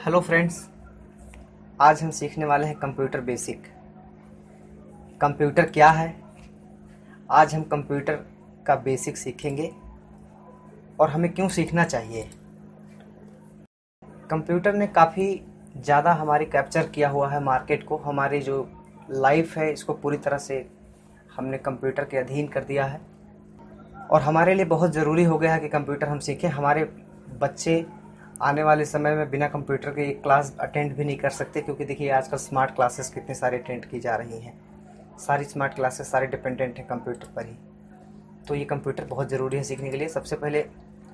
Hello friends, आज हम सीखने वाले हैं कंप्यूटर बेसिक। कंप्यूटर क्या है? आज हम कंप्यूटर का बेसिक सीखेंगे और हमें क्यों सीखना चाहिए। कंप्यूटर ने काफ़ी ज़्यादा हमारी कैप्चर किया हुआ है मार्केट को। हमारी जो लाइफ है इसको पूरी तरह से हमने कंप्यूटर के अधीन कर दिया है और हमारे लिए बहुत ज़रूरी हो गया है कि कंप्यूटर हम सीखें। हमारे बच्चे आने वाले समय में बिना कंप्यूटर के एक क्लास अटेंड भी नहीं कर सकते, क्योंकि देखिए आजकल स्मार्ट क्लासेस कितने सारे अटेंड की जा रही हैं। सारी स्मार्ट क्लासेस सारे डिपेंडेंट हैं कंप्यूटर पर ही। तो ये कंप्यूटर बहुत ज़रूरी है सीखने के लिए। सबसे पहले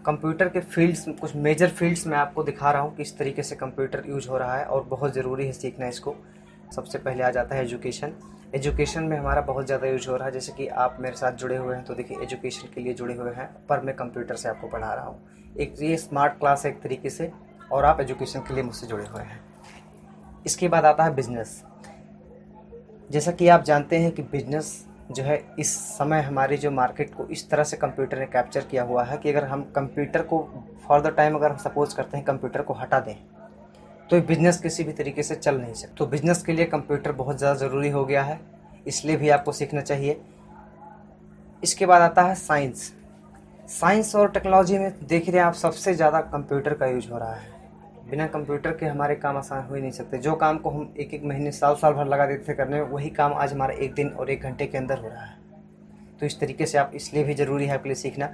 कंप्यूटर के फील्ड्स, कुछ मेजर फील्ड्स मैं आपको दिखा रहा हूँ किस तरीके से कंप्यूटर यूज हो रहा है और बहुत ज़रूरी है सीखना इसको। सबसे पहले आ जाता है एजुकेशन। एजुकेशन में हमारा बहुत ज़्यादा यूज हो रहा है। जैसे कि आप मेरे साथ जुड़े हुए हैं तो देखिए एजुकेशन के लिए जुड़े हुए हैं, पर मैं कंप्यूटर से आपको पढ़ा रहा हूँ। एक ये स्मार्ट क्लास है एक तरीके से, और आप एजुकेशन के लिए मुझसे जुड़े हुए हैं। इसके बाद आता है बिजनेस। जैसा कि आप जानते हैं कि बिजनेस जो है इस समय हमारी जो मार्केट को इस तरह से कंप्यूटर ने कैप्चर किया हुआ है कि अगर हम कंप्यूटर को फॉर द टाइम अगर हम सपोज करते हैं कंप्यूटर को हटा दें तो ये बिजनेस किसी भी तरीके से चल नहीं सकता। तो बिजनेस के लिए कंप्यूटर बहुत ज़्यादा ज़रूरी हो गया है, इसलिए भी आपको सीखना चाहिए। इसके बाद आता है साइंस। साइंस और टेक्नोलॉजी में देख रहे हैं आप, सबसे ज़्यादा कंप्यूटर का यूज हो रहा है। बिना कंप्यूटर के हमारे काम आसान हो ही नहीं सकते। जो काम को हम एक एक महीने साल साल भर लगा देते थे करने में, वही काम आज हमारा एक दिन और एक घंटे के अंदर हो रहा है। तो इस तरीके से आप, इसलिए भी ज़रूरी है आपके लिए सीखना।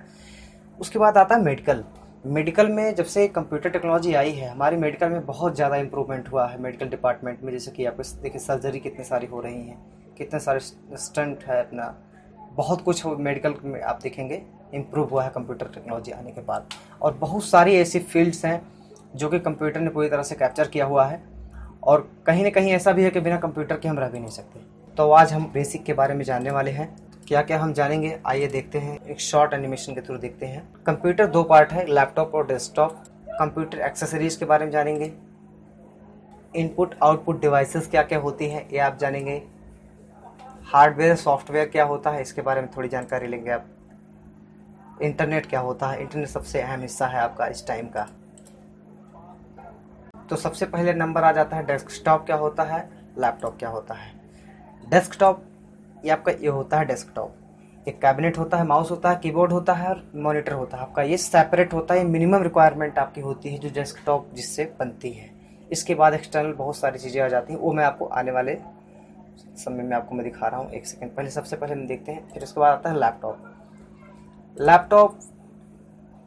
उसके बाद आता है मेडिकल। मेडिकल में जब से कंप्यूटर टेक्नोलॉजी आई है हमारी मेडिकल में बहुत ज़्यादा इंप्रूवमेंट हुआ है। मेडिकल डिपार्टमेंट में जैसे कि आपको देखिए सर्जरी कितनी सारी हो रही हैं, कितने सारे स्टंट है, अपना बहुत कुछ मेडिकल में आप देखेंगे इम्प्रूव हुआ है कंप्यूटर टेक्नोलॉजी आने के बाद। और बहुत सारी ऐसी फील्ड्स हैं जो कि कंप्यूटर ने पूरी तरह से कैप्चर किया हुआ है, और कहीं ना कहीं ऐसा भी है कि बिना कंप्यूटर के हम रह भी नहीं सकते। तो आज हम बेसिक के बारे में जानने वाले हैं। क्या क्या हम जानेंगे, आइए देखते हैं। एक शॉर्ट एनिमेशन के थ्रू देखते हैं। कंप्यूटर दो पार्ट है, लैपटॉप और डेस्कटॉप। कंप्यूटर एक्सेसरीज के बारे में जानेंगे। इनपुट आउटपुट डिवाइसेस क्या क्या होती हैं ये आप जानेंगे। हार्डवेयर सॉफ्टवेयर क्या होता है इसके बारे में थोड़ी जानकारी लेंगे आप। इंटरनेट क्या होता है, इंटरनेट सबसे अहम हिस्सा है आपका इस टाइम का। तो सबसे पहले नंबर आ जाता है डेस्कटॉप क्या होता है, लैपटॉप क्या होता है। डेस्कटॉप ये आपका ये होता है डेस्कटॉप। एक कैबिनेट होता है, माउस होता है, कीबोर्ड होता है और मॉनिटर होता है आपका। ये सेपरेट होता है, मिनिमम रिक्वायरमेंट आपकी होती है जो डेस्कटॉप जिससे बनती है। इसके बाद एक्सटर्नल बहुत सारी चीज़ें आ जाती हैं, वो मैं आपको आने वाले समय में आपको मैं दिखा रहा हूँ। एक सेकंड पहले, सबसे पहले हम देखते हैं, फिर उसके बाद आता है लैपटॉप। लैपटॉप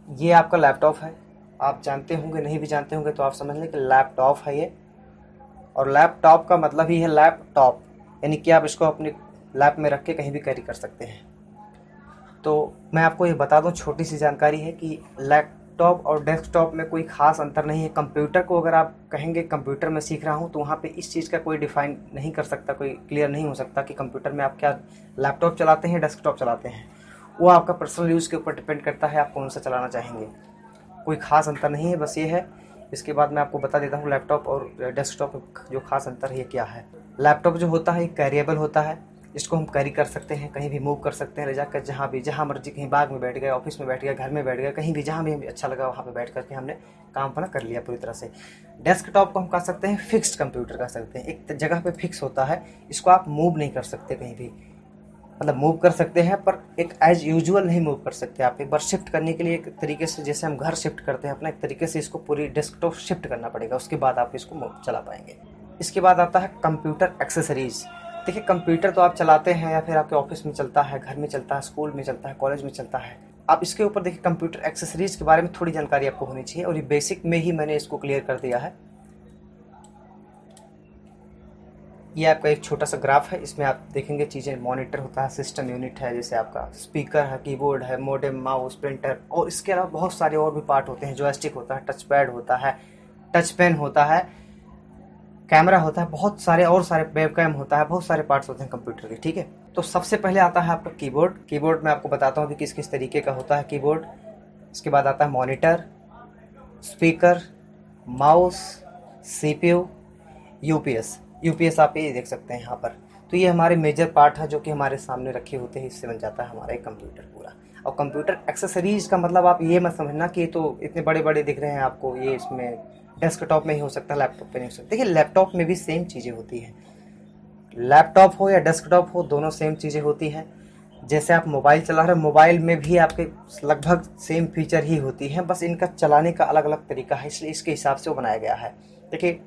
ये आपका लैपटॉप है, आप जानते होंगे, नहीं भी जानते होंगे तो आप समझ लें कि लैपटॉप है ये। और लैपटॉप का मतलब ही है लैपटॉप, यानी कि आप इसको अपने लैप में रख के कहीं भी कैरी कर सकते हैं। तो मैं आपको ये बता दूं, छोटी सी जानकारी है कि लैपटॉप और डेस्कटॉप में कोई खास अंतर नहीं है। कंप्यूटर को अगर आप कहेंगे कंप्यूटर में सीख रहा हूं तो वहाँ पे इस चीज़ का कोई डिफाइन नहीं कर सकता, कोई क्लियर नहीं हो सकता कि कंप्यूटर में आप क्या लैपटॉप चलाते हैं, डेस्कटॉप चलाते हैं। वो आपका पर्सनल यूज़ के ऊपर डिपेंड करता है आप कौन सा चलाना चाहेंगे। कोई खास अंतर नहीं है, बस ये है। इसके बाद मैं आपको बता देता हूँ लैपटॉप और डेस्कटॉप जो खास अंतर है ये क्या है। लैपटॉप जो होता है कैरिएबल होता है, इसको हम कैरी कर सकते हैं, कहीं भी मूव कर सकते हैं ले जाकर, जहाँ भी, जहाँ मर्जी, कहीं बाग में बैठ गए, ऑफिस में बैठ गए, घर में बैठ गए, कहीं भी जहाँ भी हमें अच्छा लगा वहाँ पे बैठ करके हमने काम अपना कर लिया पूरी तरह से। डेस्कटॉप को हम कह सकते हैं फिक्स्ड कंप्यूटर कह सकते हैं, एक जगह पे फिक्स होता है, इसको आप मूव नहीं कर सकते कहीं भी। मतलब मूव कर सकते हैं पर एक एज यूजुअल नहीं मूव कर सकते आप। एक बार शिफ्ट करने के लिए एक तरीके से, जैसे हम घर शिफ्ट करते हैं अपना, एक तरीके से इसको पूरी डेस्कटॉप शिफ्ट करना पड़ेगा, उसके बाद आप इसको चला पाएंगे। इसके बाद आता है कंप्यूटर एक्सेसरीज। देखिए कंप्यूटर तो आप चलाते हैं या फिर आपके ऑफिस में चलता है, घर में चलता है, स्कूल में चलता है, कॉलेज में चलता है। आप इसके ऊपर देखिए कंप्यूटर एक्सेसरीज के बारे में थोड़ी जानकारी आपको होनी चाहिए, और ये बेसिक में ही मैंने इसको क्लियर कर दिया है। ये आपका एक छोटा सा ग्राफ है, इसमें आप देखेंगे चीज़ें। मॉनिटर होता है, सिस्टम यूनिट है, जैसे आपका स्पीकर है, कीबोर्ड है, मोडेम, माउस, प्रिंटर, और इसके अलावा बहुत सारे और भी पार्ट होते हैं। जॉयस्टिक होता है, टच पैड होता है, टच पेन होता है, कैमरा होता है, बहुत सारे और सारे, वेबकैम होता है, बहुत सारे पार्ट्स होते हैं कंप्यूटर के। ठीक है, तो सबसे पहले आता है आपका कीबोर्ड। कीबोर्ड में आपको बताता हूँ कि किस किस तरीके का होता है कीबोर्ड। इसके बाद आता है monitor, speaker, mouse, CPU, UPS. UPS आप ये देख सकते हैं यहाँ पर। तो ये हमारे मेजर पार्ट है जो कि हमारे सामने रखे होते हैं, इससे बन जाता है हमारा एक कंप्यूटर पूरा। और कंप्यूटर एक्सेसरीज का मतलब आप ये मत समझना कि ये तो इतने बड़े बड़े दिख रहे हैं आपको, ये इसमें डेस्कटॉप में ही हो सकता है, लैपटॉप पे नहीं हो सकता। देखिए लैपटॉप में भी सेम चीज़ें होती हैं, लैपटॉप हो या डेस्कटॉप हो दोनों सेम चीज़ें होती हैं। जैसे आप मोबाइल चला रहे हो, मोबाइल में भी आपके लगभग सेम फीचर ही होती हैं, बस इनका चलाने का अलग अलग तरीका है, इसलिए इसके हिसाब से वो बनाया गया है। देखिए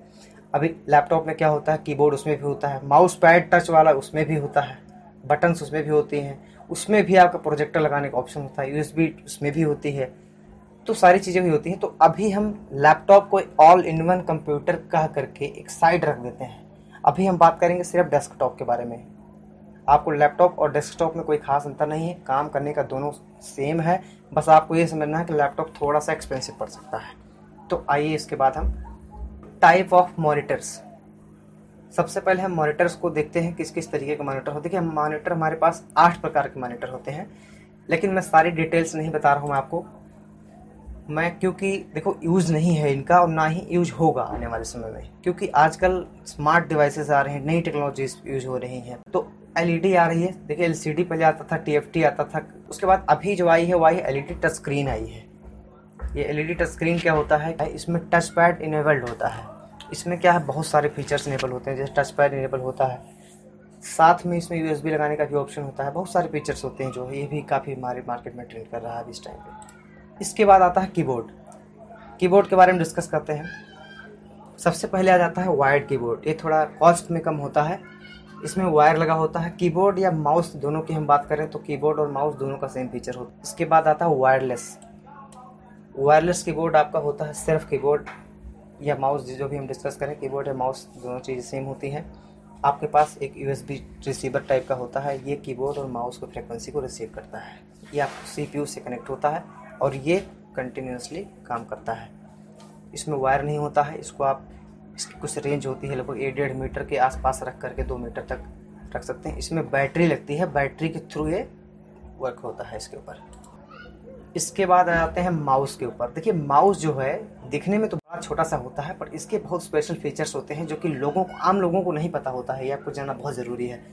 अभी लैपटॉप में क्या होता है, कीबोर्ड उसमें भी होता है, माउस पैड टच वाला उसमें भी होता है, बटन्स उसमें भी होती हैं, उसमें भी आपका प्रोजेक्टर लगाने का ऑप्शन होता है, यूएसबी उसमें भी होती है, तो सारी चीज़ें भी होती हैं। तो अभी हम लैपटॉप को ऑल इन वन कंप्यूटर कह करके एक साइड रख देते हैं। अभी हम बात करेंगे सिर्फ डेस्कटॉप के बारे में। आपको लैपटॉप और डेस्कटॉप में कोई खास अंतर नहीं है, काम करने का दोनों सेम है, बस आपको ये समझना है कि लैपटॉप थोड़ा सा एक्सपेंसिव पड़ सकता है। तो आइए इसके बाद हम टाइप ऑफ मॉनिटर्स, सबसे पहले हम मॉनिटर्स को देखते हैं किस किस तरीके के मॉनिटर होते हैं। देखिए मॉनिटर हमारे पास 8 प्रकार के मॉनिटर होते हैं, लेकिन मैं सारी डिटेल्स नहीं बता रहा हूँ मैं आपको, मैं क्योंकि देखो यूज़ नहीं है इनका और ना ही यूज होगा आने वाले समय में, क्योंकि आजकल स्मार्ट डिवाइसेस आ रहे हैं, नई टेक्नोलॉजीज यूज हो रही हैं। तो एलईडी आ रही है, देखिए एलसीडी पहले आता था, टीएफटी आता था, उसके बाद अभी जो आई है वो आई है एलईडी टच स्क्रीन आई है। ये एलईडी टच स्क्रीन क्या होता है, इसमें टच पैड इनेबल्ड होता है। इसमें क्या है, बहुत सारे फीचर्स इनेबल होते हैं, जैसे टच पैड इनेबल होता है, साथ में इसमें यूएसबी लगाने का भी ऑप्शन होता है, बहुत सारे फीचर्स होते हैं जो ये भी काफ़ी हमारे मार्केट में ट्रेंड कर रहा है अभी इस टाइम पे। इसके बाद आता है कीबोर्ड, कीबोर्ड के बारे में डिस्कस करते हैं। सबसे पहले आ जाता है वायर्ड कीबोर्ड, ये थोड़ा कॉस्ट में कम होता है, इसमें वायर लगा होता है। कीबोर्ड या माउस दोनों की हम बात करें तो कीबोर्ड और माउस दोनों का सेम फीचर होता है। इसके बाद आता है वायरलेस, वायरलेस कीबोर्ड आपका होता है सिर्फ कीबोर्ड या माउस, जो भी हम डिस्कस करें कीबोर्ड या माउस दोनों चीज़ें सेम होती हैं। आपके पास एक यूएसबी रिसीवर टाइप का होता है, ये कीबोर्ड और माउस को फ्रिक्वेंसी को रिसीव करता है, ये आपको सीपीयू से कनेक्ट होता है और ये कंटिन्यूसली काम करता है। इसमें वायर नहीं होता है, इसको आप, इसकी कुछ रेंज होती है लगभग 1.5 मीटर के आसपास रख करके 2 मीटर तक रख सकते हैं। इसमें बैटरी लगती है, बैटरी के थ्रू ये वर्क होता है इसके ऊपर। इसके बाद आ जाते हैं माउस के ऊपर। देखिए माउस जो है दिखने में तो बड़ा छोटा सा होता है, पर इसके बहुत स्पेशल फीचर्स होते हैं जो कि आम लोगों को नहीं पता होता है, ये आपको जानना बहुत ज़रूरी है।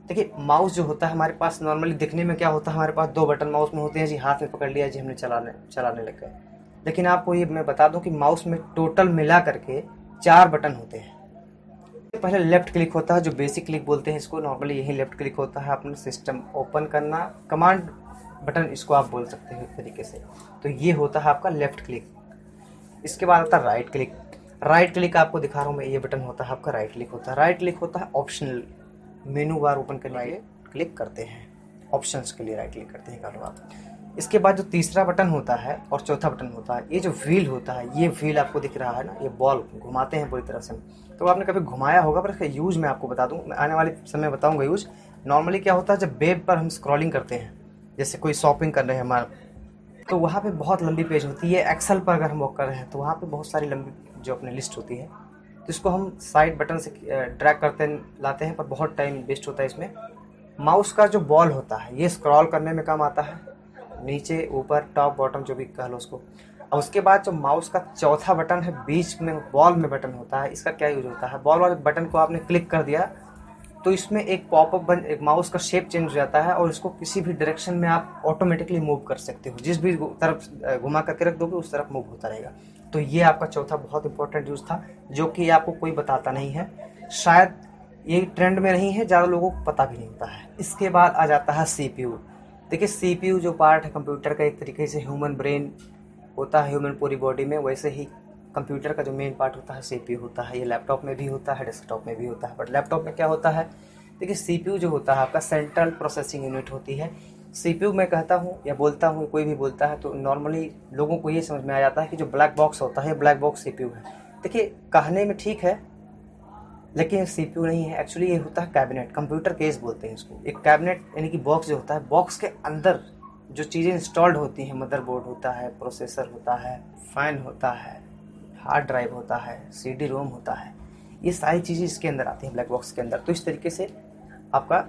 देखिए माउस जो होता है हमारे पास नॉर्मली दिखने में क्या होता है, हमारे पास 2 बटन माउस में होते हैं जी, हाथ में पकड़ लिया जी, हमने चलाने लग गए। लेकिन आपको ये मैं बता दूं कि माउस में टोटल मिला करके 4 बटन होते हैं। पहले लेफ्ट क्लिक होता है, जो बेसिक क्लिक बोलते हैं इसको, नॉर्मली यही लेफ्ट क्लिक होता है, अपना सिस्टम ओपन करना, कमांड बटन इसको आप बोल सकते हैं एक तरीके से। तो ये होता है आपका लेफ्ट क्लिक। इसके बाद आता है राइट क्लिक। राइट क्लिक आपको दिखा रहा हूँ मैं, ये बटन होता है आपका राइट क्लिक होता है। राइट क्लिक होता है ऑप्शनल, मेनू बार ओपन करने के लिए क्लिक करते हैं, ऑप्शंस के लिए राइट क्लिक करते हैं कारो आप। इसके बाद जो तीसरा बटन होता है और चौथा बटन होता है, ये जो व्हील होता है, ये व्हील आपको दिख रहा है ना, ये बॉल घुमाते हैं पूरी तरह से, तो आपने कभी घुमाया होगा, पर इसका यूज मैं आपको बता दूं, मैं आने वाले समय बताऊंगा यूज। नॉर्मली क्या होता है, जब वेब पर हम स्क्रॉलिंग करते हैं, जैसे कोई शॉपिंग कर रहे हैं हमारा, तो वहाँ पे बहुत लंबी पेज होती है। एक्सेल पर अगर हम वर्क कर रहे हैं तो वहाँ पे बहुत सारी लंबी जो अपनी लिस्ट होती है, तो इसको हम साइड बटन से ड्रैग करते लाते हैं, पर बहुत टाइम वेस्ट होता है इसमें। माउस का जो बॉल होता है ये स्क्रॉल करने में काम आता है, नीचे ऊपर टॉप बॉटम जो भी कह लो उसको। और उसके बाद जो माउस का चौथा बटन है, बीच में बॉल में बटन होता है, इसका क्या यूज होता है, बॉल वाले बटन को आपने क्लिक कर दिया तो इसमें एक पॉपअप एक माउस का शेप चेंज हो जाता है और इसको किसी भी डायरेक्शन में आप ऑटोमेटिकली मूव कर सकते हो, जिस भी तरफ घुमा करके रख दोगे उस तरफ मूव होता रहेगा। तो ये आपका चौथा बहुत इंपॉर्टेंट यूज था, जो कि आपको कोई बताता नहीं है, शायद ये ट्रेंड में नहीं है, ज़्यादा लोगों को पता भी नहीं होता है। इसके बाद आ जाता है सीपीयू। देखिए सीपीयू जो पार्ट है कंप्यूटर का, एक तरीके से ह्यूमन ब्रेन होता है ह्यूमन पूरी बॉडी में, वैसे ही कंप्यूटर का जो मेन पार्ट होता है सीपीयू होता है। ये लैपटॉप में भी होता है, डेस्कटॉप में भी होता है, बट लैपटॉप में क्या होता है, देखिए सीपीयू जो होता है आपका सेंट्रल प्रोसेसिंग यूनिट होती है। सीपीयू मैं कहता हूँ या बोलता हूँ, कोई भी बोलता है तो नॉर्मली लोगों को ये समझ में आ जाता है कि जो ब्लैक बॉक्स होता है ब्लैक बॉक्स सीपीयू है। देखिए कहने में ठीक है, लेकिन ये सीपीयू नहीं है, एक्चुअली ये होता है कैबिनेट, कंप्यूटर केस बोलते हैं इसको। एक कैबिनेट यानी कि बॉक्स जो होता है, बॉक्स के अंदर जो चीज़ें इंस्टॉल्ड होती हैं, मदरबोर्ड होता है, प्रोसेसर होता है, फैन होता है, हार्ड ड्राइव होता है, सीडी रोम होता है, ये सारी चीज़ें इसके अंदर आती हैं ब्लैक बॉक्स के अंदर। तो इस तरीके से आपका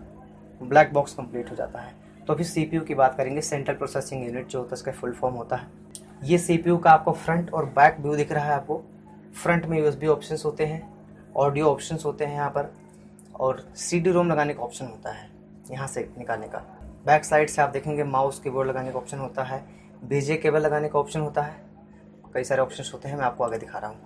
ब्लैक बॉक्स कंप्लीट हो जाता है। तो अभी सीपीयू की बात करेंगे, सेंट्रल प्रोसेसिंग यूनिट जो होता है इसका फुल फॉर्म होता है। ये सीपीयू का आपको फ्रंट और बैक व्यू दिख रहा है आपको। फ्रंट में यूएसबी ऑप्शंस होते हैं, ऑडियो ऑप्शंस होते हैं यहाँ पर, और सीडी रोम लगाने का ऑप्शन होता है यहाँ से निकालने का। बैक साइड से आप देखेंगे माउस कीबोर्ड लगाने का ऑप्शन होता है, बीजे केबल लगाने का ऑप्शन होता है, कई सारे ऑप्शंस होते हैं, मैं आपको आगे दिखा रहा हूँ।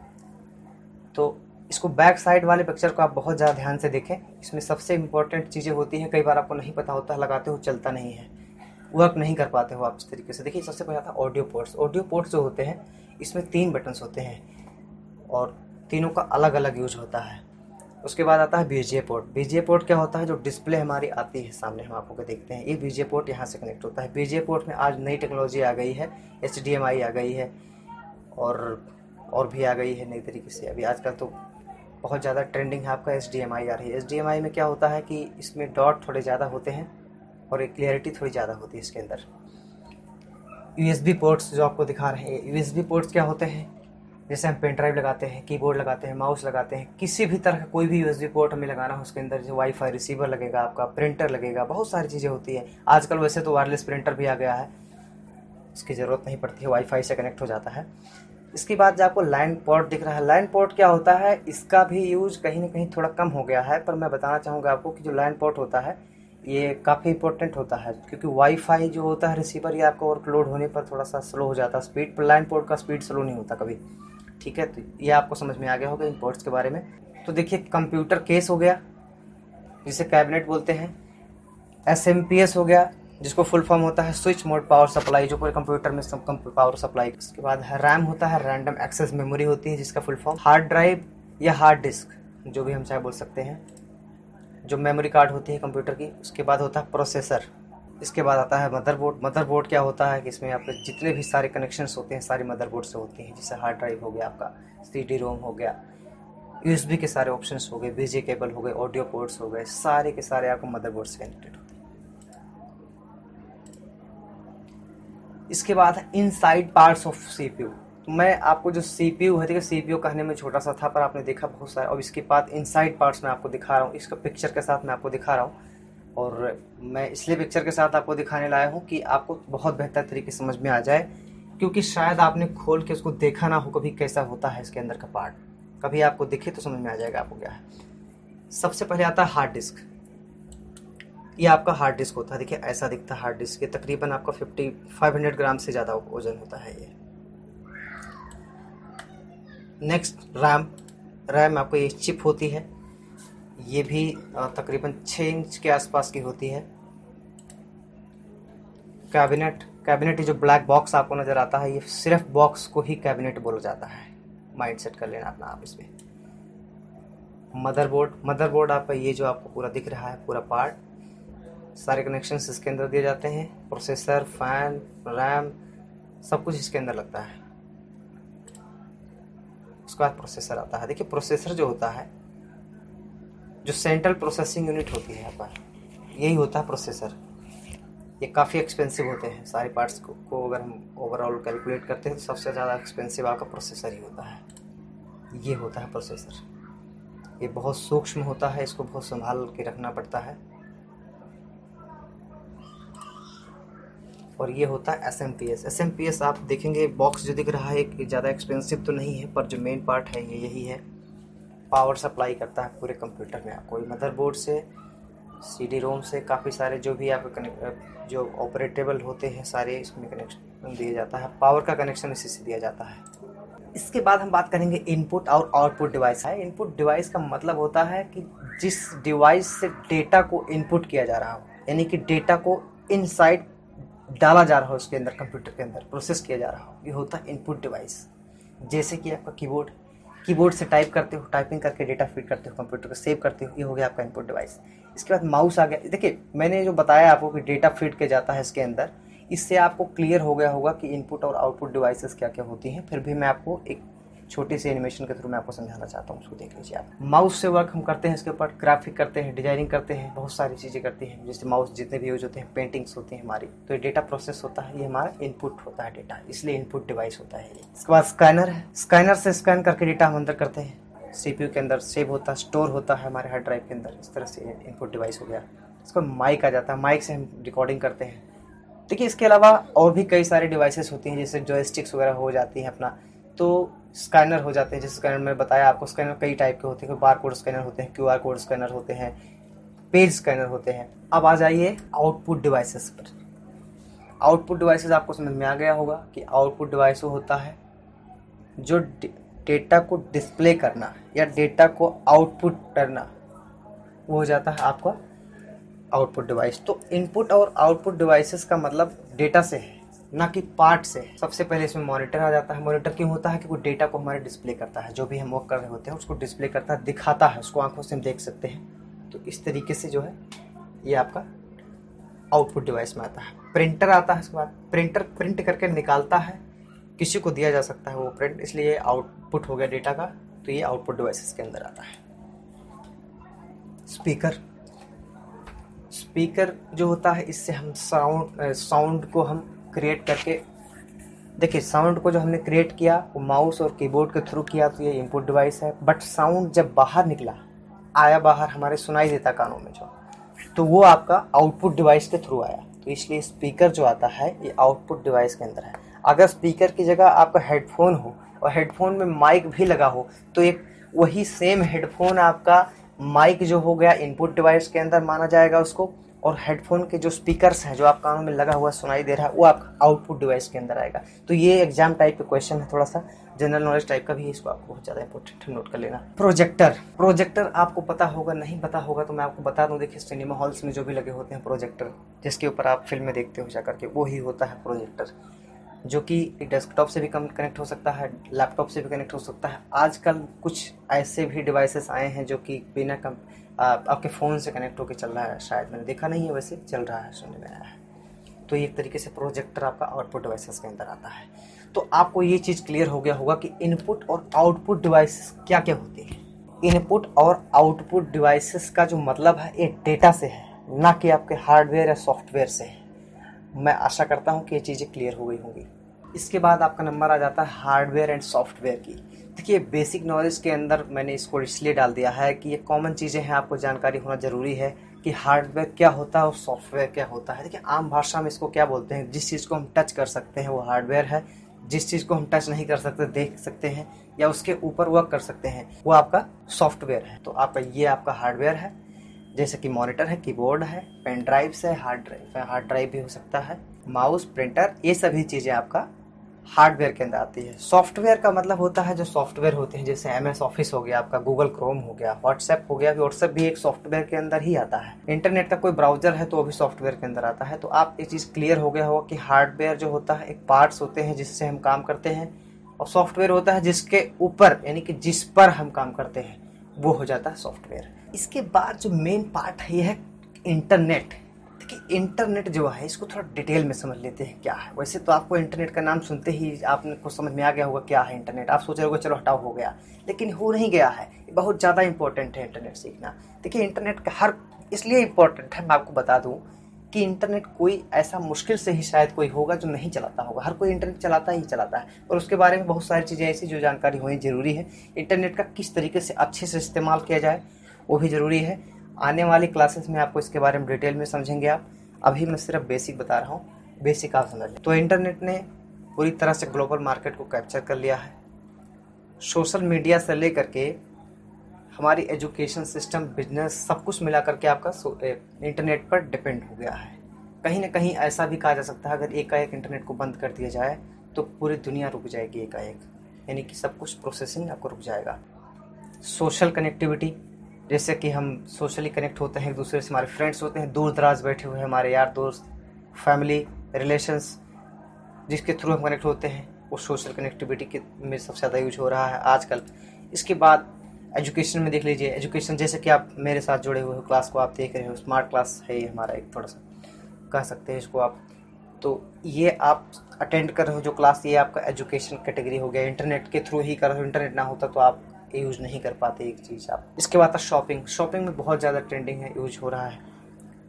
तो इसको बैक साइड वाले पिक्चर को आप बहुत ज़्यादा ध्यान से देखें। इसमें सबसे इंपॉर्टेंट चीज़ें होती हैं, कई बार आपको नहीं पता होता है, लगाते हो चलता नहीं है, वर्क नहीं कर पाते हो आप इस तरीके से। देखिए सबसे पहले आता है ऑडियो पोर्ट्स। ऑडियो पोर्ट्स जो होते हैं इसमें 3 बटन्स होते हैं और तीनों का अलग अलग यूज होता है। उसके बाद आता है बीजीए पोर्ट। बीजीए पोर्ट क्या होता है, जो डिस्प्ले हमारी आती है सामने, हम आपको देखते हैं, ये बीजीए पोर्ट यहाँ से कनेक्ट होता है। बीजीए पोर्ट में आज नई टेक्नोलॉजी आ गई है, HDMI आ गई है और भी आ गई है नई तरीके से। अभी आजकल तो बहुत ज़्यादा ट्रेंडिंग है आपका HDMI आ रही है। HDMI में क्या होता है कि इसमें डॉट थोड़े ज़्यादा होते हैं और एक क्लियरिटी थोड़ी ज़्यादा होती है इसके अंदर। USB पोर्ट्स जो आपको दिखा रहे हैं, USB पोर्ट्स क्या होते हैं, जैसे हम पेन ड्राइव लगाते हैं, कीबोर्ड लगाते हैं, माउस लगाते हैं, किसी भी तरह का कोई भी USB पोर्ट हमें लगाना हो उसके अंदर, जो वाईफाई रिसीवर लगेगा, आपका प्रिंटर लगेगा, बहुत सारी चीज़ें होती हैं। आजकल वैसे तो वायरलेस प्रिंटर भी आ गया है, इसकी ज़रूरत नहीं पड़ती है, वाईफाई से कनेक्ट हो जाता है। इसके बाद जो आपको लाइन पोर्ट दिख रहा है, लाइन पोर्ट क्या होता है, इसका भी यूज कहीं ना कहीं थोड़ा कम हो गया है, पर मैं बताना चाहूँगा आपको कि जो लाइन पोर्ट होता है ये काफ़ी इंपॉर्टेंट होता है, क्योंकि वाईफाई जो होता है रिसीवर, ये आपको ओवरलोड होने पर थोड़ा सा स्लो हो जाता है स्पीड, पर लाइन पोर्ट का स्पीड स्लो नहीं होता कभी। ठीक है, तो ये आपको समझ में आ गया होगा इन पोर्ट्स के बारे में। तो देखिए कंप्यूटर केस हो गया जिसे कैबिनेट बोलते हैं, SMPS हो गया जिसको फुल फॉर्म होता है स्विच मोड पावर सप्लाई, जो पूरे कंप्यूटर में सब पावर सप्लाई। उसके बाद रैम होता है, रैंडम एक्सेस मेमोरी होती है जिसका फुल फॉर्म हार्ड ड्राइव या हार्ड डिस्क, जो भी हम चाहे बोल सकते हैं, जो मेमोरी कार्ड होती है कंप्यूटर की। उसके बाद होता है प्रोसेसर। इसके बाद आता है मदरबोर्ड। मदरबोर्ड क्या होता है कि इसमें आपके जितने भी सारे कनेक्शंस होते हैं सारी मदरबोर्ड से होती हैं, जैसे हार्ड ड्राइव हो गया आपका, CD-ROM हो गया, USB के सारे ऑप्शंस हो गए, बीजे केबल हो गए, ऑडियो पोर्ट्स हो गए, सारे के सारे आपको मदरबोर्ड से कनेक्टेड होते हैं। इसके बाद है इनसाइड पार्ट्स ऑफ CPU। तो मैं आपको जो CPU है, देखिए CPU कहने में छोटा सा था पर आपने देखा बहुत सारा, और इसके बाद इनसाइड पार्ट्स मैं आपको दिखा रहा हूँ, इसका पिक्चर के साथ मैं आपको दिखा रहा हूँ। और मैं इसलिए पिक्चर के साथ आपको दिखाने लाया हूँ कि आपको बहुत बेहतर तरीके से समझ में आ जाए, क्योंकि शायद आपने खोल के उसको देखा ना हो कभी कैसा होता है इसके अंदर का पार्ट, कभी आपको दिखे तो समझ में आ जाएगा आपको क्या है। सबसे पहले आता है हार्ड डिस्क। ये आपका हार्ड डिस्क होता है, देखिए ऐसा दिखता है हार्ड डिस्क। ये तकरीबन आपका 500 ग्राम से ज़्यादा वजन होता है ये। Next RAM. रैम आपको ये चिप होती है, ये भी तकरीबन 6 इंच के आसपास की होती है। कैबिनेट। कैबिनेट ये जो ब्लैक बॉक्स आपको नज़र आता है, ये सिर्फ बॉक्स को ही कैबिनेट बोला जाता है, माइंड सेट कर लेना अपना आप इसमें। मदरबोर्ड। मदरबोर्ड आपका ये जो आपको पूरा दिख रहा है पूरा पार्ट, सारे कनेक्शंस इसके अंदर दिए जाते हैं। प्रोसेसर, फैन, रैम, सब कुछ इसके अंदर लगता है। उसके बाद प्रोसेसर आता है। देखिए प्रोसेसर जो होता है, जो सेंट्रल प्रोसेसिंग यूनिट होती है आपका, यही होता है प्रोसेसर। ये काफ़ी एक्सपेंसिव होते हैं सारे पार्ट्स को अगर हम ओवरऑल कैलकुलेट करते हैं तो सबसे ज़्यादा एक्सपेंसिव आपका प्रोसेसर ही होता है। ये होता है प्रोसेसर। ये बहुत सूक्ष्म होता है, इसको बहुत संभाल के रखना पड़ता है। और ये होता है SMPS। SMPS आप देखेंगे बॉक्स जो दिख रहा है कि ज़्यादा एक्सपेंसिव तो नहीं है, पर जो मेन पार्ट है ये यही है, पावर सप्लाई करता है पूरे कंप्यूटर में आपको। मदरबोर्ड से, CD-ROM से, काफ़ी सारे जो भी आपके जो ऑपरेटेबल होते हैं सारे इसमें कनेक्शन दिया जाता है। पावर का कनेक्शन इसी से दिया जाता है। इसके बाद हम बात करेंगे इनपुट और आउटपुट डिवाइस है। इनपुट डिवाइस का मतलब होता है कि जिस डिवाइस से डेटा को इनपुट किया जा रहा हो, यानी कि डेटा को इनसाइड डाला जा रहा हो, उसके अंदर कंप्यूटर के अंदर प्रोसेस किया जा रहा हो, ये होता है इनपुट डिवाइस। जैसे कि आपका कीबोर्ड, कीबोर्ड से टाइप करते हो, टाइपिंग करके डेटा फीड करते हो कंप्यूटर को, सेव करते हो, ये हो गया आपका इनपुट डिवाइस। इसके बाद माउस आ गया। देखिए मैंने जो बताया आपको कि डेटा फीड किया जाता है इसके अंदर, इससे आपको क्लियर हो गया होगा कि इनपुट और आउटपुट डिवाइसेस क्या क्या होती हैं। फिर भी मैं आपको एक छोटी सी एनिमेशन के थ्रू मैं आपको समझाना चाहता हूँ, उसको देख लीजिए आप। माउस से वर्क हम करते हैं, इसके ऊपर ग्राफिक करते हैं, डिजाइनिंग करते हैं, बहुत सारी चीज़ें करते हैं। जैसे माउस जितने भी यूज होते हैं, पेंटिंग्स होती हैं हमारी, तो ये डेटा प्रोसेस होता है, ये हमारा इनपुट होता है डेटा, इसलिए इनपुट डिवाइस होता है ये। इसके बाद स्कैनर है। स्कैनर से स्कैन करके डेटा हम अंदर करते हैं, CPU के अंदर सेव होता है, स्टोर होता है हमारे हार्ड ड्राइव के अंदर। इस तरह से इनपुट डिवाइस हो गया। इसको माइक आ जाता है, माइक से हम रिकॉर्डिंग करते हैं। देखिए इसके अलावा और भी कई सारे डिवाइसेस होती हैं, जैसे जॉयस्टिक्स वगैरह हो जाती हैं अपना, तो स्कैनर हो जाते हैं। जैसे स्कैनर में बताया आपको, स्कैनर कई टाइप के होते हैं, बार कोड स्कैनर होते हैं, QR कोड स्कैनर होते हैं, पेज स्कैनर होते हैं। अब आ जाइए आउटपुट डिवाइसेस पर। आउटपुट डिवाइसेस आपको समझ में आ गया होगा कि आउटपुट डिवाइस वो होता है जो डेटा को डिस्प्ले करना या डेटा को आउटपुट करना, वो हो जाता है आपका आउटपुट डिवाइस। तो इनपुट और आउटपुट डिवाइसेस का मतलब डेटा से है, ना कि पार्ट से। सबसे पहले इसमें मॉनिटर आ जाता है। मॉनिटर क्यों होता है? कि वो डेटा को हमारे डिस्प्ले करता है, जो भी हम वर्क कर रहे होते हैं उसको डिस्प्ले करता है, दिखाता है, उसको आंखों से हम देख सकते हैं। तो इस तरीके से जो है ये आपका आउटपुट डिवाइस में आता है। प्रिंटर आता है, इसके बाद प्रिंटर प्रिंट करके निकालता है, किसी को दिया जा सकता है वो प्रिंट, इसलिए ये आउटपुट हो गया डेटा का। तो ये आउटपुट डिवाइसेस के अंदर आता है। स्पीकर जो होता है, इससे हम साउंड को हम क्रिएट करके, देखिए साउंड को जो हमने क्रिएट किया वो माउस और कीबोर्ड के थ्रू किया, तो ये इनपुट डिवाइस है। बट साउंड जब बाहर निकला, आया बाहर, हमारे सुनाई देता कानों में जो, तो वो आपका आउटपुट डिवाइस के थ्रू आया। तो इसलिए स्पीकर जो आता है ये आउटपुट डिवाइस के अंदर है। अगर स्पीकर की जगह आपका हेडफोन हो और हेडफोन में माइक भी लगा हो, तो एक वही सेम हेडफोन आपका माइक जो हो गया इनपुट डिवाइस के अंदर माना जाएगा उसको, और हेडफोन के जो स्पीकर्स हैं जो आप कानों में लगा हुआ सुनाई दे रहा है वो आपका आउटपुट डिवाइस के अंदर आएगा। तो ये एग्जाम टाइप का क्वेश्चन है, थोड़ा सा जनरल नॉलेज टाइप का भी है, इसको आपको बहुत ज़्यादा इंपॉर्टेंट नोट कर लेना। प्रोजेक्टर आपको पता होगा, नहीं पता होगा तो मैं आपको बता दूं। देखिए सिनेमा हॉल्स में जो भी लगे होते हैं प्रोजेक्टर, जिसके ऊपर आप फिल्में देखते हो जाकर के, वो ही होता है प्रोजेक्टर, जो कि डेस्कटॉप से भी कनेक्ट हो सकता है, लैपटॉप से भी कनेक्ट हो सकता है। आजकल कुछ ऐसे भी डिवाइसेस आए हैं जो कि बिना आपके फ़ोन से कनेक्ट होकर चल रहा है, शायद मैंने देखा नहीं है, वैसे चल रहा है, सुनने में आया है। तो ये एक तरीके से प्रोजेक्टर आपका आउटपुट डिवाइसेस के अंदर आता है। तो आपको ये चीज़ क्लियर हो गया होगा कि इनपुट और आउटपुट डिवाइसेस क्या क्या होती है। इनपुट और आउटपुट डिवाइसेस का जो मतलब है ये डेटा से है, ना कि आपके हार्डवेयर या सॉफ्टवेयर से है। मैं आशा करता हूँ कि ये चीज़ें क्लियर हो गई होंगी। इसके बाद आपका नंबर आ जाता है हार्डवेयर एंड सॉफ्टवेयर की। देखिए बेसिक नॉलेज के अंदर मैंने इसको इसलिए डाल दिया है कि ये कॉमन चीज़ें हैं, आपको जानकारी होना ज़रूरी है कि हार्डवेयर क्या होता है और सॉफ्टवेयर क्या होता है। देखिए आम भाषा में इसको क्या बोलते हैं, जिस चीज़ को हम टच कर सकते हैं वो हार्डवेयर है, जिस चीज़ को हम टच नहीं कर सकते, देख सकते हैं या उसके ऊपर वर्क कर सकते हैं, वो आपका सॉफ्टवेयर है। तो आपका ये आपका हार्डवेयर है, जैसे कि मॉनिटर है, कीबोर्ड है, पेन ड्राइव्स है, हार्ड ड्राइव भी हो सकता है, माउस, प्रिंटर, ये सभी चीज़ें आपका हार्डवेयर के अंदर आती है। सॉफ्टवेयर का मतलब होता है जो सॉफ्टवेयर होते हैं, जैसे MS ऑफिस हो गया आपका, गूगल क्रोम हो गया, व्हाट्सएप हो गया, व्हाट्सएप भी एक सॉफ्टवेयर के अंदर ही आता है। इंटरनेट का कोई ब्राउजर है तो वो भी सॉफ्टवेयर के अंदर आता है। तो आप ये चीज़ क्लियर हो गया होगा कि हार्डवेयर जो होता है एक पार्ट्स होते हैं जिससे हम काम करते हैं, और सॉफ्टवेयर होता है जिसके ऊपर यानी कि जिस पर हम काम करते हैं, वो हो जाता है सॉफ्टवेयर। इसके बाद जो मेन पार्ट है ये है इंटरनेट। देखिए इंटरनेट जो है इसको थोड़ा डिटेल में समझ लेते हैं क्या है। वैसे तो आपको इंटरनेट का नाम सुनते ही आपको समझ में आ गया होगा क्या है इंटरनेट। आप सोच रहे होगे चलो हटाओ हो गया, लेकिन हो नहीं गया है। ये बहुत ज़्यादा इंपॉर्टेंट है इंटरनेट सीखना। देखिए इंटरनेट का हर इसलिए इम्पोर्टेंट है, मैं आपको बता दूँ कि इंटरनेट कोई ऐसा मुश्किल से ही शायद कोई होगा जो नहीं चलाता होगा। हर कोई इंटरनेट चलाता ही चलाता है, और उसके बारे में बहुत सारी चीज़ें ऐसी जो जानकारी होनी ज़रूरी है। इंटरनेट का किस तरीके से अच्छे से इस्तेमाल किया जाए वो भी ज़रूरी है। आने वाली क्लासेस में आपको इसके बारे में डिटेल में समझेंगे आप। अभी मैं सिर्फ बेसिक बता रहा हूँ, बेसिक आप समझ लें। तो इंटरनेट ने पूरी तरह से ग्लोबल मार्केट को कैप्चर कर लिया है। सोशल मीडिया से लेकर के हमारी एजुकेशन सिस्टम, बिजनेस, सब कुछ मिला करके आपका इंटरनेट पर डिपेंड हो गया है। कहीं ना कहीं ऐसा भी कहा जा सकता है अगर एकाएक इंटरनेट को बंद कर दिया जाए तो पूरी दुनिया रुक जाएगी एकाएक, यानी कि सब कुछ प्रोसेसिंग आपको रुक जाएगा। सोशल कनेक्टिविटी, जैसे कि हम सोशली कनेक्ट होते हैं एक दूसरे से, हमारे फ्रेंड्स होते हैं दूर दराज बैठे हुए हैं, हमारे यार दोस्त, फैमिली, रिलेशंस, जिसके थ्रू हम कनेक्ट होते हैं, वो सोशल कनेक्टिविटी के में सबसे ज़्यादा यूज हो रहा है आजकल। इसके बाद एजुकेशन में देख लीजिए, एजुकेशन जैसे कि आप मेरे साथ जुड़े हुए हो, क्लास को आप देख रहे हो, स्मार्ट क्लास है ये हमारा, एक थोड़ा सा कह सकते हैं इसको आप। तो ये आप अटेंड कर रहे हो जो क्लास, ये आपका एजुकेशन कैटेगरी हो गया। इंटरनेट के थ्रू ही कर रहे हो, इंटरनेट ना होता तो आप यूज़ नहीं कर पाते एक चीज़ आप। इसके बाद शॉपिंग, शॉपिंग में बहुत ज़्यादा ट्रेंडिंग है, यूज हो रहा है।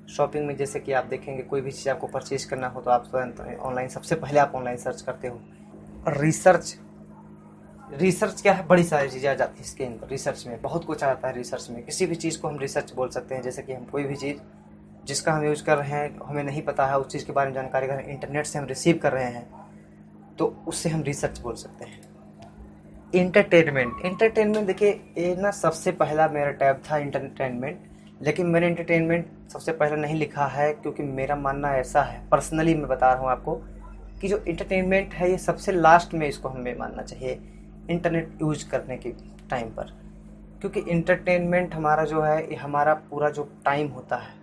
शॉपिंग में जैसे कि आप देखेंगे कोई भी चीज़ आपको परचेज करना हो तो आप तुरंत ऑनलाइन, सबसे पहले आप ऑनलाइन सर्च करते हो। रिसर्च क्या है, बड़ी सारी चीज़ें आ जाती है इसके अंदर। रिसर्च में बहुत कुछ आता है। रिसर्च में किसी भी चीज़ को हम रिसर्च बोल सकते हैं। जैसे कि हम कोई भी चीज़ जिसका हम यूज़ कर रहे हैं, हमें नहीं पता है, उस चीज़ के बारे में जानकारी अगर इंटरनेट से हम रिसीव कर रहे हैं तो उससे हम रिसर्च बोल सकते हैं। एंटरटेनमेंट देखिए ये ना सबसे पहला मेरा टैब था एंटरटेनमेंट, लेकिन मैंने एंटरटेनमेंट सबसे पहले नहीं लिखा है क्योंकि मेरा मानना ऐसा है, पर्सनली मैं बता रहा हूँ आपको, कि जो एंटरटेनमेंट है ये सबसे लास्ट में इसको हमें मानना चाहिए। इंटरनेट यूज करने के टाइम पर, क्योंकि इंटरटेनमेंट हमारा जो है, ये हमारा पूरा जो टाइम होता है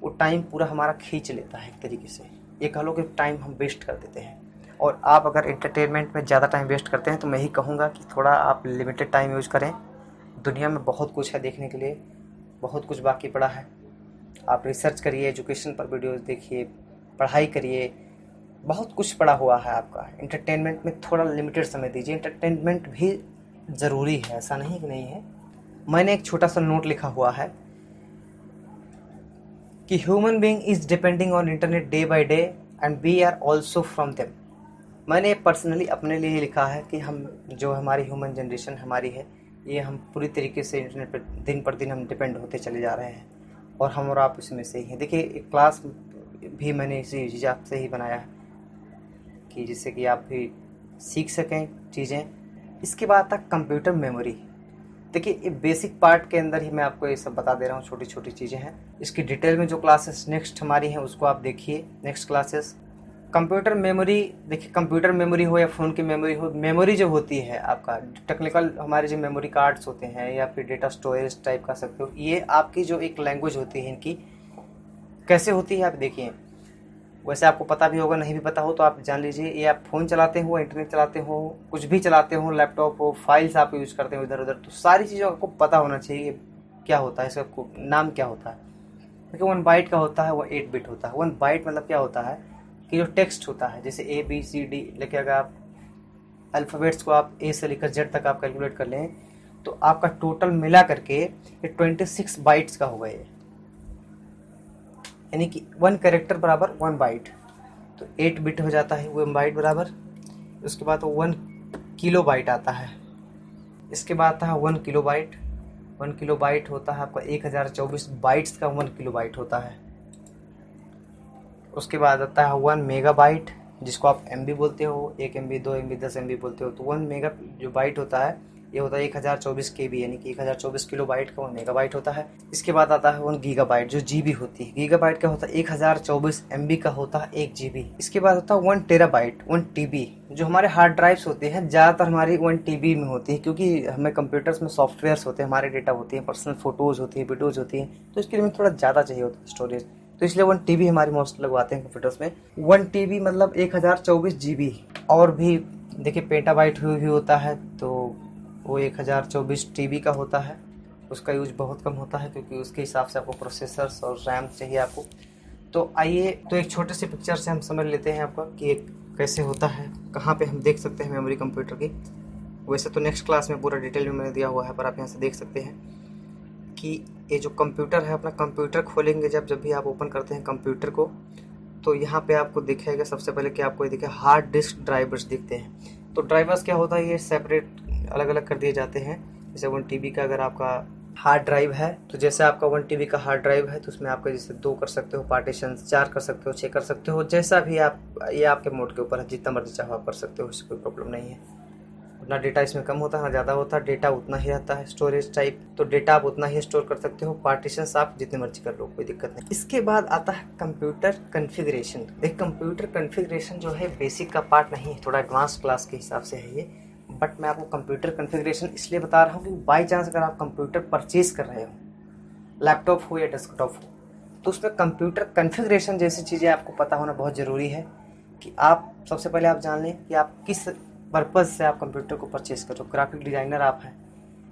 वो टाइम पूरा हमारा खींच लेता है एक तरीके से। ये कह लो कि टाइम हम वेस्ट कर देते हैं। और आप अगर इंटरटेनमेंट में ज़्यादा टाइम वेस्ट करते हैं तो मैं ही कहूँगा कि थोड़ा आप लिमिटेड टाइम यूज़ करें। दुनिया में बहुत कुछ है देखने के लिए, बहुत कुछ बाकी पड़ा है। आप रिसर्च करिए, एजुकेशन पर वीडियोस देखिए, पढ़ाई करिए, बहुत कुछ पड़ा हुआ है आपका। एंटरटेनमेंट में थोड़ा लिमिटेड समय दीजिए। एंटरटेनमेंट भी ज़रूरी है, ऐसा नहीं कि नहीं है। मैंने एक छोटा सा नोट लिखा हुआ है कि human being is depending on internet day by day and we are also from them. मैंने पर्सनली अपने लिए लिखा है कि हम जो हमारी ह्यूमन जनरेशन हमारी है, ये हम पूरी तरीके से इंटरनेट पर दिन पर दिन हम डिपेंड होते चले जा रहे हैं, और हम और आप इसमें से ही हैं। देखिए, एक क्लास भी मैंने इसी हिसाब से ही बनाया है कि जिससे कि आप भी सीख सकें चीज़ें। इसके बाद तक कंप्यूटर मेमोरी। देखिए, ये बेसिक पार्ट के अंदर ही मैं आपको ये सब बता दे रहा हूँ, छोटी छोटी चीज़ें हैं। इसकी डिटेल में जो क्लासेस नेक्स्ट हमारी हैं उसको आप देखिए, नेक्स्ट क्लासेस। कंप्यूटर मेमोरी, देखिए कंप्यूटर मेमोरी हो या फ़ोन की मेमोरी हो, मेमोरी जो होती है आपका टेक्निकल, हमारे जो मेमोरी कार्ड्स होते हैं या फिर डेटा स्टोरेज टाइप का सकते हो, ये आपकी जो एक लैंग्वेज होती है इनकी कैसे होती है आप देखिए। वैसे आपको पता भी होगा, नहीं भी पता हो तो आप जान लीजिए। ये आप फ़ोन चलाते हो, इंटरनेट चलाते हो, कुछ भी चलाते हो, लैपटॉप हो, फाइल्स आप यूज़ करते हो इधर उधर, तो सारी चीज़ों आपको पता होना चाहिए क्या होता है, इसका नाम क्या होता है। देखिए 1 बाइट का होता है, वो 8 बिट होता है। 1 बाइट मतलब क्या होता है कि जो टेक्स्ट होता है, जैसे ABCD लेके अगर आप अल्फ़ाबेट्स को आप A से लेकर Z तक आप कैलकुलेट कर लें तो आपका टोटल मिला करके ये 26 बाइट्स का होगा ये, यानी कि 1 कैरेक्टर बराबर 1 बाइट, तो 8 बिट हो जाता है 1 बाइट बराबर। उसके बाद 1 किलो बाइट आता है। इसके बाद आता है 1 किलो बाइट। 1 किलो बाइट होता है आपका 1024 बाइट्स का 1 किलो बाइट होता है। उसके बाद आता है 1 मेगा बाइट, जिसको आप MB बोलते हो, 1 MB 2 MB 10 MB बोलते हो। तो 1 मेगा जो बाइट होता है ये होता है 1024 KB, यानी कि 1024 किलो बाइट का 1 मेगा बाइट होता है। इसके बाद आता है 1 गीगा बाइट जो GB होती है। गीगा बाइट का होता है 1024 MB का होता है 1 GB। इसके बाद होता है 1 टेराबाइट 1 TB, जो हमारे हार्ड ड्राइव्स होते हैं, ज़्यादातर हमारी 1 TB में होती है, क्योंकि हमें कंप्यूटर्स में सॉफ्टवेयर्स होते हैं, हमारे डेटा होती है, पर्सनल फोटोज़ होती है, वीडियोज़ होती हैं, तो इसके लिए थोड़ा ज़्यादा चाहिए होता है स्टोरेज, तो इसलिए 1 TB हमारी मोस्ट लगवाते हैं कंप्यूटर्स में। 1 TB मतलब 1024 GB। और भी देखिए पेटाबाइट भी होता है, तो वो 1024 TB का होता है। उसका यूज बहुत कम होता है क्योंकि उसके हिसाब से आपको प्रोसेसर्स और रैम चाहिए आपको। तो आइए, तो एक छोटे से पिक्चर से हम समझ लेते हैं आपका कि एक कैसे होता है, कहाँ पे हम देख सकते हैं मेमोरी कंप्यूटर की। वैसे तो नेक्स्ट क्लास में पूरा डिटेल में मैंने दिया हुआ है, पर आप यहाँ से देख सकते हैं कि ये जो कंप्यूटर है, अपना कंप्यूटर खोलेंगे जब भी आप ओपन करते हैं कंप्यूटर को, तो यहाँ पे आपको दिखेगा सबसे पहले कि आपको ये दिखे हार्ड डिस्क ड्राइवर्स दिखते हैं। तो ड्राइवर्स क्या होता है, ये सेपरेट अलग अलग कर दिए जाते हैं। जैसे 1 TB का अगर आपका हार्ड ड्राइव है, तो जैसे आपका 1 TB का हार्ड ड्राइव है तो उसमें आपका जैसे 2 कर सकते हो पार्टीशन, 4 कर सकते हो, 6 कर सकते हो, जैसा भी आप, ये आपके मोड के ऊपर है, जितना मर्जी चाहो आप कर सकते हो, इससे कोई प्रॉब्लम नहीं है। ना डेटा इसमें कम होता है ना ज़्यादा होता है, डेटा उतना ही रहता है। स्टोरेज टाइप, तो डेटा आप उतना ही स्टोर कर सकते हो, पार्टीशंस आप जितने मर्जी कर लो, कोई दिक्कत नहीं। इसके बाद आता है कंप्यूटर कॉन्फ़िगरेशन। देख, कंप्यूटर कॉन्फ़िगरेशन जो है बेसिक का पार्ट नहीं है, थोड़ा एडवांस क्लास के हिसाब से है ये, बट मैं आपको कंप्यूटर कॉन्फ़िगरेशन इसलिए बता रहा हूँ कि बाई चांस अगर आप कंप्यूटर परचेज कर रहे हो, लैपटॉप हो या डेस्कटॉप हो, तो उसमें कंप्यूटर कॉन्फ़िगरेशन जैसी चीज़ें आपको पता होना बहुत ज़रूरी है। कि आप सबसे पहले आप जान लें कि आप किस पर्पज़ से आप कंप्यूटर को परचेज करो। ग्राफिक डिज़ाइनर आप हैं,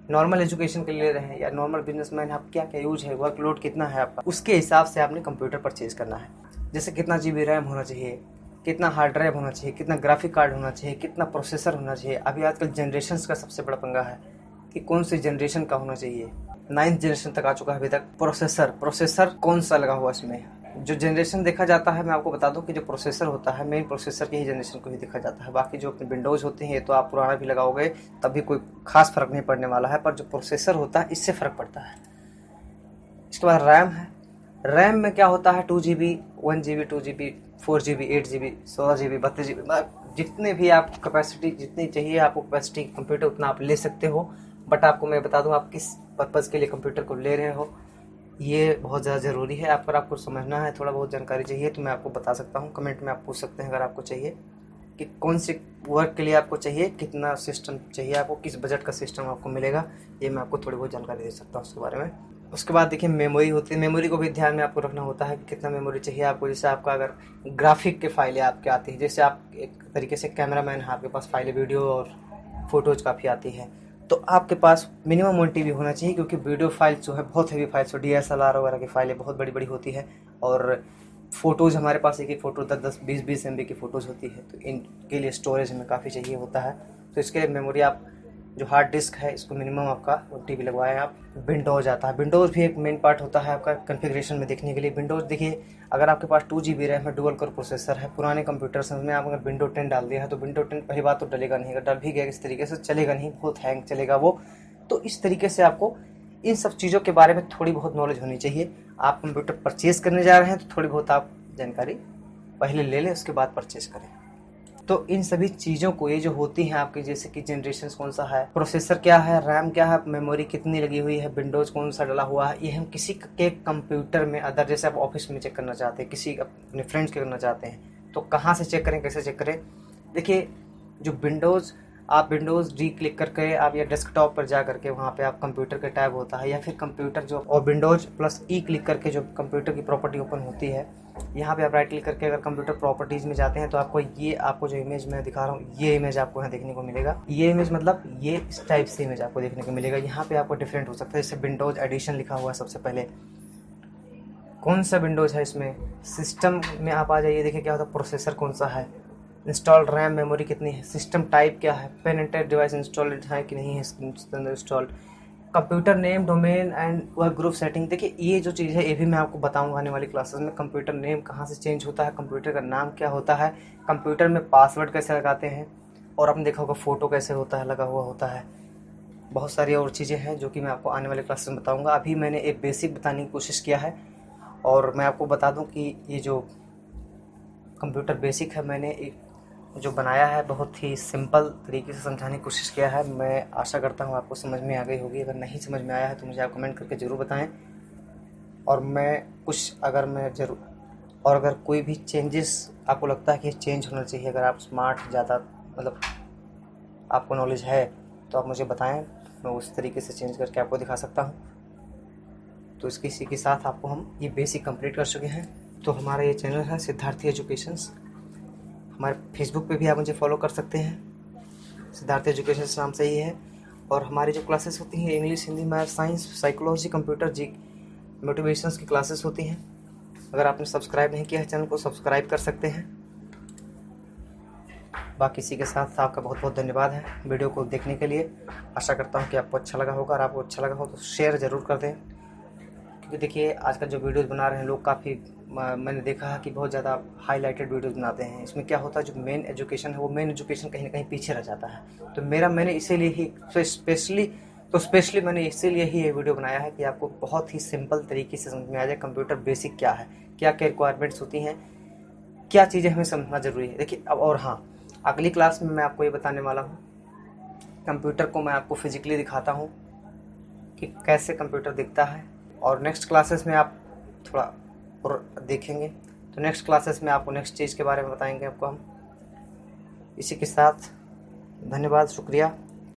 नॉर्मल एजुकेशन के लिए ले रहे हैं, या नॉर्मल बिजनेसमैन, आप क्या क्या यूज है, वर्कलोड कितना है आपका, उसके हिसाब से आपने कंप्यूटर परचेज करना है। जैसे कितना GB रैम होना चाहिए, कितना हार्ड ड्राइव होना चाहिए, कितना ग्राफिक कार्ड होना चाहिए, कितना प्रोसेसर होना चाहिए। अभी आजकल जनरेशन्स का सबसे बड़ा पंगा है कि कौन सी जनरेशन का होना चाहिए। 9th जनरेशन तक आ चुका है अभी तक। प्रोसेसर कौन सा लगा हुआ इसमें, जो जनरेशन देखा जाता है, मैं आपको बता दूं कि जो प्रोसेसर होता है, मेन प्रोसेसर की ही जनरेशन को ही देखा जाता है। बाकी जो अपने विंडोज़ होते हैं ये तो आप पुराना भी लगाओगे तब भी कोई खास फर्क नहीं पड़ने वाला है, पर जो प्रोसेसर होता है इससे फ़र्क पड़ता है। इसके बाद रैम है। रैम में क्या होता है, 2 GB 1 GB 2 GB 4 GB 8 GB 16 GB 32 GB, जितने भी आप कैपेसिटी, जितनी चाहिए आपको कैपेसिटी कंप्यूटर उतना आप ले सकते हो। बट आपको मैं बता दूं आप किस पर्पज़ के लिए कंप्यूटर को ले रहे हो, ये बहुत ज़्यादा ज़रूरी है। अगर आपको समझना है, थोड़ा बहुत जानकारी चाहिए तो मैं आपको बता सकता हूँ, कमेंट में आप पूछ सकते हैं अगर आपको चाहिए कि कौन से वर्क के लिए आपको चाहिए, कितना सिस्टम चाहिए आपको, किस बजट का सिस्टम आपको मिलेगा, ये मैं आपको थोड़ी बहुत जानकारी दे सकता हूँ उसके बारे में। उसके बाद देखिए मेमोरी होती है, मेमोरी को भी ध्यान में आपको रखना होता है कि कितना मेमोरी चाहिए आपको। जैसे आपका अगर ग्राफिक के फाइलें आपके आती है, जैसे आप एक तरीके से कैमरामैन है, आपके पास फाइलें वीडियो और फोटोज़ काफ़ी आती है, तो आपके पास मिनिमम 1 TB होना चाहिए, क्योंकि वीडियो फाइल्स जो है बहुत हैवी फाइल्स, DSLR वगैरह की फाइलें बहुत बड़ी बड़ी होती है, और फ़ोटोज़ हमारे पास एक एक फ़ोटो 10-10 20-20 MB की फ़ोटोज़ होती है, तो इनके लिए स्टोरेज हमें काफ़ी चाहिए होता है। तो इसके लिए मेमोरी आप जो हार्ड डिस्क है इसको मिनिमम आपका 1 TB लगवाएं आप। विंडोज़ आता है, विंडोज़ भी एक मेन पार्ट होता है आपका कॉन्फ़िगरेशन में देखने के लिए। विंडोज़ देखिए, अगर आपके पास 2 GB रैम है, डुअल कोर प्रोसेसर है, पुराने कंप्यूटर्स में आप अगर विंडो 10 डाल दिया है तो विंडो 10 पहली बात तो डलेगा नहीं, अगर डल भी गया इस तरीके से चलेगा नहीं, बहुत हैंग चलेगा वो। तो इस तरीके से आपको इन सब चीज़ों के बारे में थोड़ी बहुत नॉलेज होनी चाहिए। आप कंप्यूटर परचेज करने जा रहे हैं तो थोड़ी बहुत आप जानकारी पहले ले लें, उसके बाद परचेज करें। तो इन सभी चीज़ों को, ये जो होती हैं आपकी, जैसे कि जनरेशन कौन सा है, प्रोसेसर क्या है, रैम क्या है, मेमोरी कितनी लगी हुई है, विंडोज़ कौन सा डला हुआ है, ये हम किसी के कंप्यूटर में अदर, जैसे आप ऑफिस में चेक करना चाहते हैं, किसी अपने फ्रेंड्स के करना चाहते हैं, तो कहाँ से चेक करें, कैसे चेक करें। देखिए, जो विंडोज़, आप विंडोज़ डी क्लिक करके आप या डेस्कटॉप पर जा करके वहाँ पे आप कंप्यूटर का टैब होता है, या फिर कंप्यूटर जो, और विंडोज़ प्लस ई क्लिक करके जो कंप्यूटर की प्रॉपर्टी ओपन होती है, यहाँ पे आप राइट क्लिक करके अगर कंप्यूटर प्रॉपर्टीज़ में जाते हैं तो आपको जो इमेज मैं दिखा रहा हूँ, ये इमेज आपको यहाँ देखने को मिलेगा। ये इमेज मतलब ये इस टाइप से इमेज आपको देखने को मिलेगा। यहाँ पे आपको डिफरेंट हो सकता है, जैसे विंडोज़ एडिशन लिखा हुआ है सबसे पहले, कौन सा विंडोज़ है इसमें, सिस्टम में आप आ जाइए, देखिए क्या होता है, प्रोसेसर कौन सा है, इंस्टॉल्ड रैम मेमोरी कितनी है, सिस्टम टाइप क्या है, pen and tape device installed है कि नहीं है installed, computer name, domain and workgroup setting. देखिए ये जो चीज़ है ये भी मैं आपको बताऊंगा आने वाली क्लासेस में। कंप्यूटर नेम कहाँ से चेंज होता है, कंप्यूटर का नाम क्या होता है, कंप्यूटर में पासवर्ड कैसे लगाते हैं, और आपने देखा होगा फ़ोटो कैसे होता है, लगा हुआ होता है। बहुत सारी और चीज़ें हैं जो कि मैं आपको आने वाले क्लासेस में बताऊँगा। अभी मैंने एक बेसिक बताने की कोशिश किया है, और मैं आपको बता दूँ कि ये जो कंप्यूटर बेसिक है मैंने एक जो बनाया है बहुत ही सिंपल तरीके से समझाने की कोशिश किया है। मैं आशा करता हूँ आपको समझ में आ गई होगी। अगर नहीं समझ में आया है तो मुझे आप कमेंट करके ज़रूर बताएं, और मैं कुछ अगर कोई भी चेंजेस आपको लगता है कि चेंज होना चाहिए, अगर आप स्मार्ट ज़्यादा मतलब आपको नॉलेज है तो आप मुझे बताएं, मैं उस तरीके से चेंज करके आपको दिखा सकता हूँ। तो इसी के साथ आपको हम ये बेसिक कंप्लीट कर चुके हैं। तो हमारा ये चैनल है सिद्धार्थी एजुकेशंस। हमारे फेसबुक पे भी आप मुझे फॉलो कर सकते हैं, सिद्धार्थी एजुकेशंस नाम से ही है। और हमारी जो क्लासेस होती हैं English, Hindi, math, science, psychology, computer, जी मोटिवेशंस की क्लासेस होती हैं। अगर आपने सब्सक्राइब नहीं किया है चैनल को, सब्सक्राइब कर सकते हैं। बाकी इसी के साथ आपका बहुत बहुत धन्यवाद है वीडियो को देखने के लिए। आशा करता हूँ कि आपको अच्छा लगा होगा, और आपको अच्छा लगा हो तो शेयर ज़रूर कर दें, क्योंकि देखिए आजकल जो वीडियोज़ बना रहे हैं लोग, काफ़ी मैंने देखा है कि बहुत ज़्यादा हाईलाइटेड वीडियोज़ बनाते हैं। इसमें क्या होता है, जो मेन एजुकेशन है वो मेन एजुकेशन कहीं ना कहीं पीछे रह जाता है। तो मैंने इसीलिए ही स्पेशली मैंने इसीलिए ही ये वीडियो बनाया है कि आपको बहुत ही सिंपल तरीके से समझ में आ जाए कंप्यूटर बेसिक क्या है, क्या क्या रिक्वायरमेंट्स होती हैं, क्या चीज़ें हमें समझना ज़रूरी है। देखिए अब, और हाँ, अगली क्लास में मैं आपको ये बताने वाला हूँ, कंप्यूटर को मैं आपको फिजिकली दिखाता हूँ कि कैसे कंप्यूटर दिखता है। और नेक्स्ट क्लासेस में आप थोड़ा और देखेंगे, तो नेक्स्ट क्लासेस में आपको नेक्स्ट चीज़ के बारे में बताएंगे आपको हम। इसी के साथ धन्यवाद, शुक्रिया।